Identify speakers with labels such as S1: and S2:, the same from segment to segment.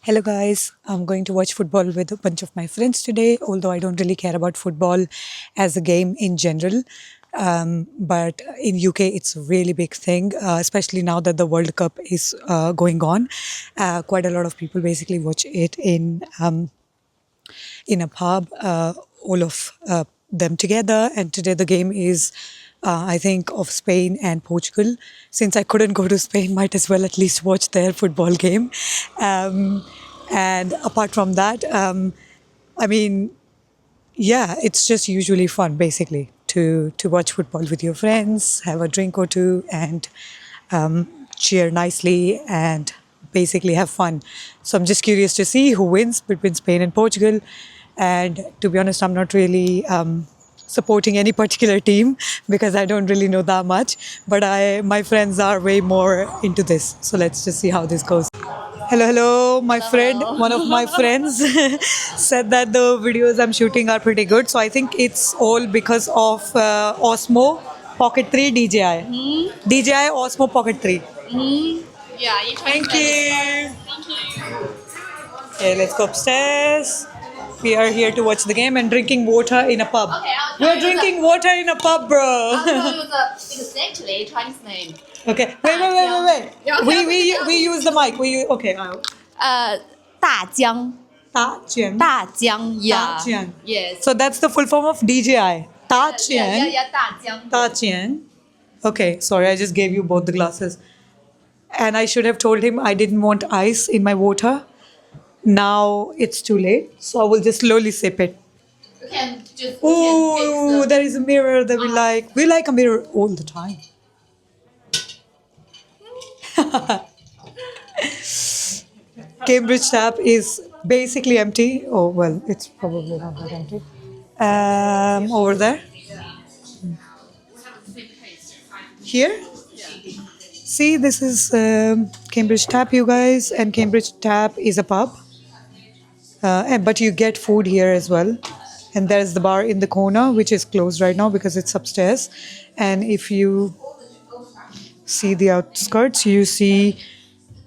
S1: Hello, guys. I'm going to watch football with a bunch of my friends today, although I don't really care about football as a game in general. But in UK, it's a really big thing, especially now that the World Cup is going on. Quite a lot of people basically watch it in a pub, all of them together. And today the game is, I think, of Spain and Portugal. Since I couldn't go to Spain, might as well at least watch their football game. And apart from that, I mean, yeah, it's just usually fun, basically, to watch football with your friends, have a drink or two, and cheer nicely and basically have fun. So I'm just curious to see who wins between Spain and Portugal. And to be honest, I'm not really supporting any particular team because I don't really know that much. But my friends are way more into this. So let's just see how this goes. Hello, hello. My friend, one of my friends said that the videos I'm shooting are pretty good. So I think it's all because of Osmo Pocket 3 DJI. DJI Osmo Pocket 3.
S2: Yeah, you
S1: Thank you. Okay, let's go upstairs. We are here to watch the game and drinking water in a pub.
S2: Okay, I'll
S1: We
S2: tell
S1: are
S2: you
S1: drinking water in a pub,
S2: I'll
S1: bro.
S2: tell you the because actually Chinese name.
S1: Okay, wait.
S2: Yeah,
S1: We use the mic. Okay.
S2: 大江，
S1: 大江.
S2: 大江，yeah.
S1: 大江.
S2: Yes.
S1: So that's the full form of DJI. 大江.
S2: Yeah, 大江。
S1: 大江. Okay, sorry, I just gave you both the glasses. And I should have told him I didn't want ice in my water. Now it's too late, so I will just slowly sip it.
S2: You can just.
S1: Oh, there is a mirror that we like. We like a mirror all the time. Cambridge tap is basically empty. Oh, well, it's probably not that empty. Over there. Here? See, this is Cambridge Tap, you guys, and Cambridge Tap is a pub. But you get food here as well. And there's the bar in the corner, which is closed right now because it's upstairs. And if you see the outskirts, you see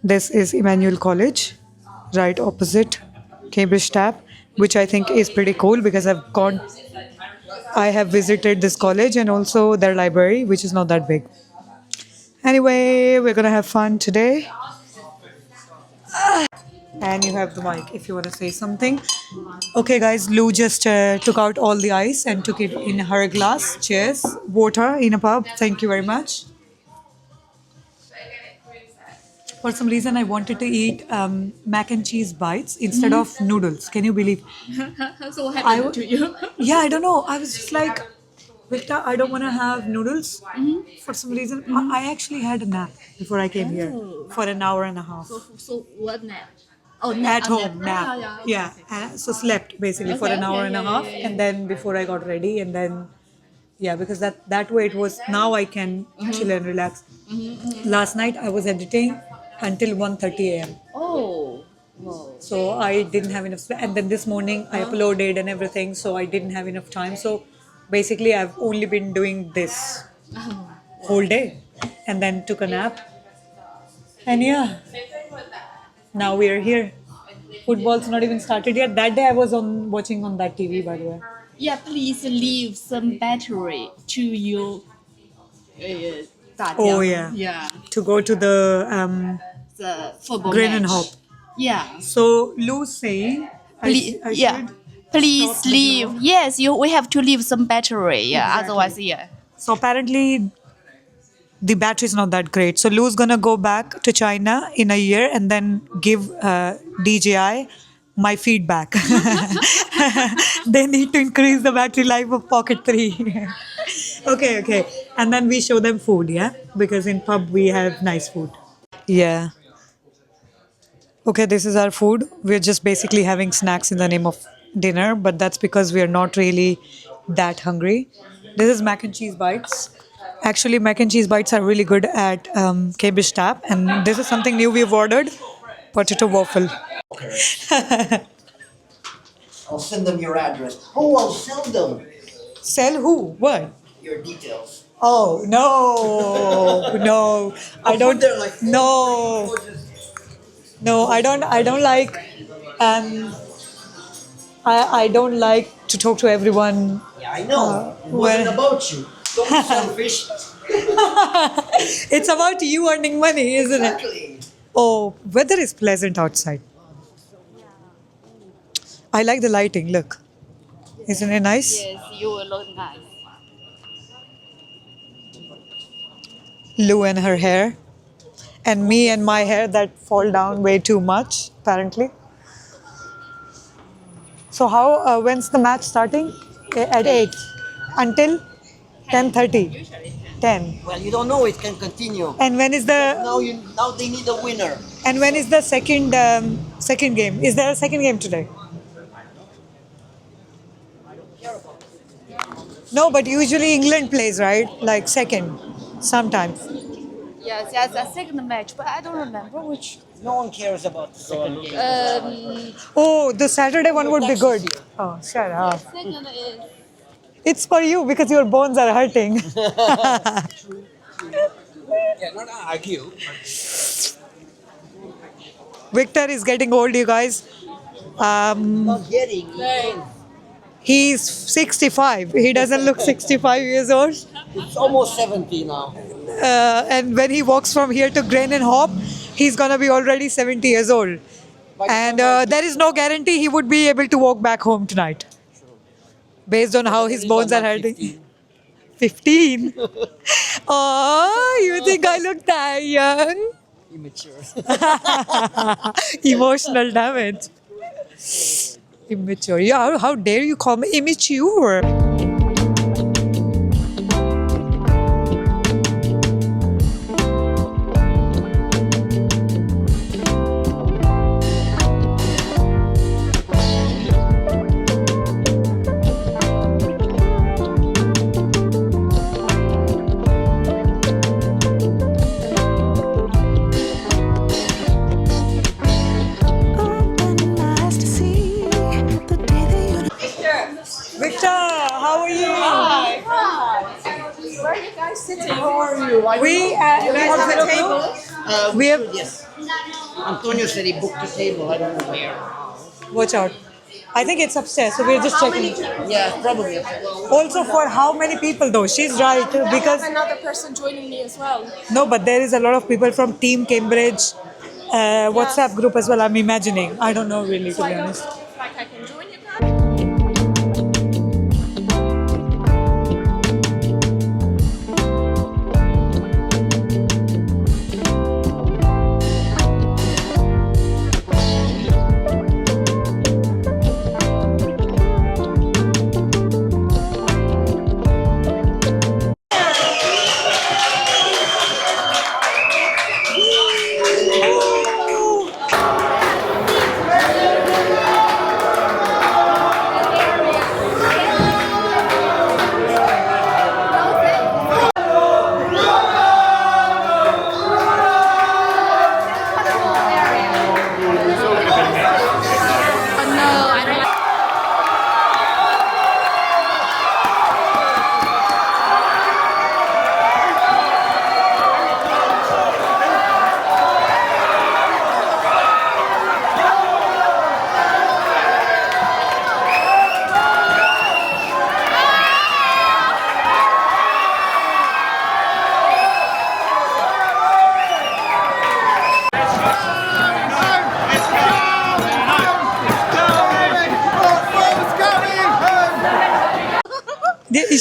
S1: this is Emmanuel College, right opposite Cambridge Tap, which I think is pretty cool because I have visited this college and also their library, which is not that big. Anyway, we're gonna have fun today. And you have the mic if you want to say something. Okay, guys, Lou just took out all the ice and took it in her glass. Cheers. Water in a pub. Thank you very much. For some reason, I wanted to eat mac and cheese bites instead of noodles. Can you believe?
S2: So what
S1: I
S2: happened to you?
S1: Yeah, I don't know. I was just like, Victor, I don't want to have noodles. For some reason, I actually had a nap before I came here for an hour and a half.
S2: So what nap? Oh,
S1: At home nap.
S2: Yeah.
S1: So slept basically for
S2: Okay,
S1: an hour
S2: okay,
S1: and a
S2: yeah,
S1: half,
S2: yeah, yeah.
S1: and then before I got ready, and then because that way it was. Now I can chill and relax. Last night I was editing until 1:30 a.m.
S2: Oh. Whoa.
S1: So I didn't have enough sleep, and then this morning I uploaded and everything, so I didn't have enough time. So basically I've only been doing this whole day, and then took a nap, and yeah. Now we are here. Football's not even started yet. That day I was watching on that TV, by the way.
S2: Yeah, please leave some battery to your. 大江.
S1: Oh, yeah.
S2: Yeah.
S1: To go to the
S2: The football
S1: Grin
S2: match.
S1: and Hop.
S2: Yeah.
S1: So Lou's saying,
S2: Please,
S1: I
S2: yeah.
S1: should
S2: Please
S1: stop the
S2: leave.
S1: vlog.
S2: Yes, we have to leave some battery. Yeah.
S1: Exactly.
S2: Otherwise, yeah.
S1: So apparently the battery is not that great. So Lou's gonna go back to China in a year and then give DJI my feedback. They need to increase the battery life of Pocket 3. Okay. And then we show them food, yeah? Because in pub we have nice food. Yeah. Okay, this is our food. We're just basically having snacks in the name of dinner, but that's because we are not really that hungry. This is mac and cheese bites. Actually, mac and cheese bites are really good at Cambridge Tap, and this is something new we've ordered: potato waffle.
S3: I'll send them your address. Oh, I'll sell them
S1: Sell who? What?
S3: your details.
S1: Oh no, I don't.
S3: They're like
S1: No, I don't like and I don't like to talk to everyone.
S3: Yeah, I know. It wasn't
S1: well-
S3: about you. Don't be selfish.
S1: It's about you earning money, isn't it?
S3: Exactly.
S1: Oh, weather is pleasant outside. I like the lighting. Look, isn't it nice?
S2: Yes, you will look nice.
S1: Lou and her hair, and me and my hair that fall down way too much apparently. So how? When's the match starting? At 8 until 10:30.
S2: Usually.
S1: 10.
S3: Well, you don't know it can continue.
S1: And when is the?
S3: Now they need a winner.
S1: And when is the second game? Is there a second game today? No, but usually England plays, right? Like second, sometimes.
S2: Yes, there's a second match, but I don't remember which.
S3: No one cares about the second game.
S1: Oh, the Saturday one would be good. Oh, shut up.
S2: Second is
S1: It's for you because your bones are hurting.
S4: Cannot argue.
S1: Victor is getting old, you guys.
S3: Not getting.
S1: He's 65. He doesn't look 65 years old.
S3: It's almost 70 now.
S1: And when he walks from here to Grain and Hop, he's gonna be already 70 years old. And there is no guarantee he would be able to walk back home tonight, based on how his bones are hurting. 15. Oh, you think I look that young?
S3: Immature.
S1: Emotional damage. Immature. Yeah, how dare you call me immature? Victor, how are you?
S2: where are you guys sitting? How are you?
S1: We have a table. We have.
S3: Yes. Antonio said he booked a table. I don't know where.
S1: Watch out. I think it's upstairs, so we're just checking.
S3: Yeah, probably.
S1: Also, for how many people though? She's right because
S5: Another person joining me as well.
S1: no, but there is a lot of people from Team Cambridge WhatsApp group as well. I'm imagining. I don't know really, to
S5: So
S1: be
S5: I don't
S1: honest.
S5: know if like I can join you guys.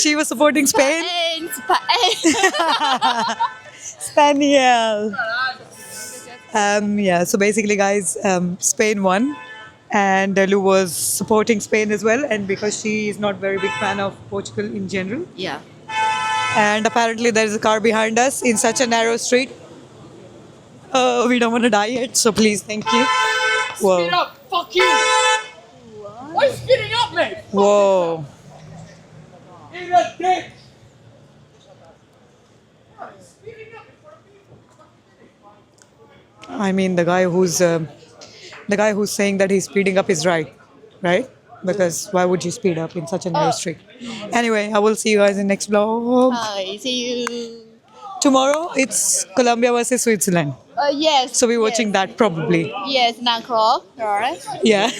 S1: She was supporting Spain. Spaniel. Yeah, so basically, guys, Spain won, and Lou was supporting Spain as well. And because she is not very big fan of Portugal in general,
S2: Yeah.
S1: and apparently there is a car behind us in such a narrow street. We don't want to die yet, so please, thank you. Whoa.
S5: Speed up! Fuck you! Why are you speeding up, mate?
S1: Whoa. I mean, the guy who's saying that he's speeding up is right? Because why would you speed up in such a narrow street? Anyway, I will see you guys in next vlog.
S2: Hi, see you.
S1: Tomorrow it's Colombia versus Switzerland.
S5: Yes.
S1: So we're watching that probably.
S5: Yes, 9 o'clock. Alright.
S1: Yeah.